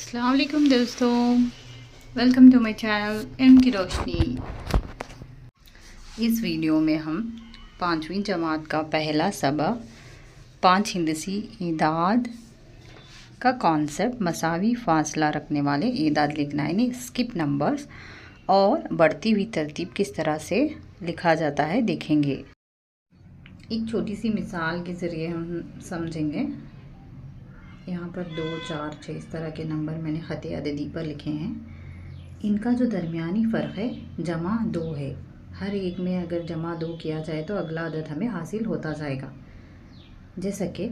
अस्सलाम वालेकुम दोस्तों, वेलकम टू माय चैनल इल्म की रोशनी। इस वीडियो में हम 5वीं जमात का पहला सबक 5 हिंदसी ईदाद का कॉन्सेप्ट मसावी फासला रखने वाले ईदाद लिखना यानी स्किप नंबर्स और बढ़ती हुई तरतीब किस तरह से लिखा जाता है देखेंगे। एक छोटी सी मिसाल के ज़रिए हम समझेंगे। यहाँ पर 2, 4, 6 इस तरह के नंबर मैंने ख़त अददी पर लिखे हैं। इनका जो दरमियानी फ़र्क है जमा 2 है। हर एक में अगर जमा 2 किया जाए तो अगला अदद हमें हासिल होता जाएगा। जैसा कि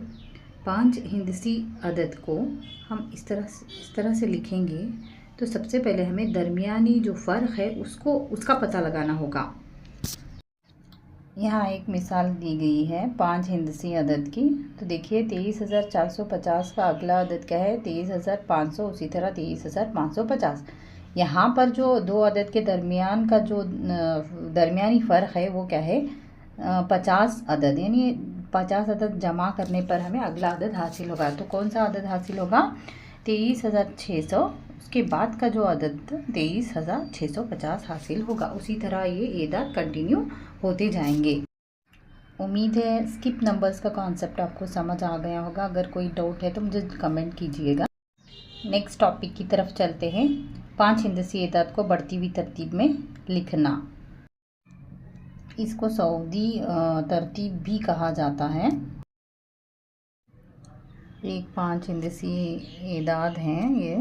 5 हिंदसी अदद को हम इस तरह से लिखेंगे तो सबसे पहले हमें दरमियानी जो फ़र्क है उसका पता लगाना होगा। यहाँ एक मिसाल दी गई है 5 हिंदसी अदद की। तो देखिए 23,450 का अगला अदद क्या है 23,500, उसी तरह 23,550। यहाँ पर जो दो अदद के दरमियान का जो दरमियानी फ़र्क है वो क्या है 50 अदद, यानी 50 अदद जमा करने पर हमें अगला अदद हासिल होगा। तो कौन सा अदद हासिल होगा 23,600, उसके बाद का जो अदद 23,650 हासिल होगा। उसी तरह ये ईदाद कंटिन्यू होते जाएंगे। उम्मीद है स्किप नंबर्स का कॉन्सेप्ट आपको समझ आ गया होगा। अगर कोई डाउट है तो मुझे कमेंट कीजिएगा। नेक्स्ट टॉपिक की तरफ चलते हैं। 5 हिंदसी ईदाद को बढ़ती हुई तरतीब में लिखना, इसको सऊदी तरतीब भी कहा जाता है। एक 5 हिंदसी ईदाद हैं ये।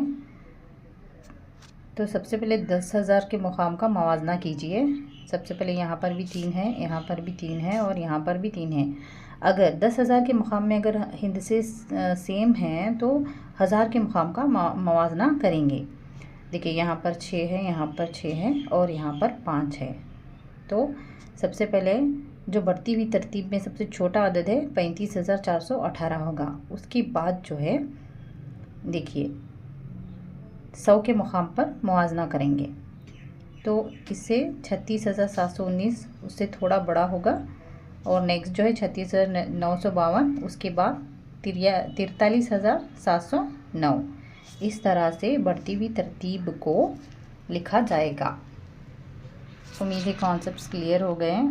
तो सबसे पहले 10,000 के मुकाम का मवाजना कीजिए। सबसे पहले यहाँ पर भी 3 है, यहाँ पर भी 3 है और यहाँ पर भी 3 है। अगर 10,000 के मुकाम में अगर हिंदसे सेम हैं तो 1000 के मुकाम का मवाजना करेंगे। देखिए यहाँ पर 6 है, यहाँ पर 6 है और यहाँ पर 5 है। तो सबसे पहले जो बढ़ती हुई तरतीब में सबसे छोटा अदद है 35,418 होगा। उसके बाद जो है देखिए 100 के मुकाम पर मुआवजा करेंगे तो इससे 36,719 उससे थोड़ा बड़ा होगा। और नेक्स्ट जो है 36,952, उसके बाद 43,709। इस तरह से बढ़ती हुई तरतीब को लिखा जाएगा। उम्मीद है कॉन्सेप्ट्स क्लियर हो गए।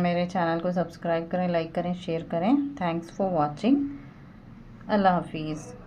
मेरे चैनल को सब्सक्राइब करें, लाइक करें, शेयर करें। Thanks for watching. अल्लाह हाफिज़।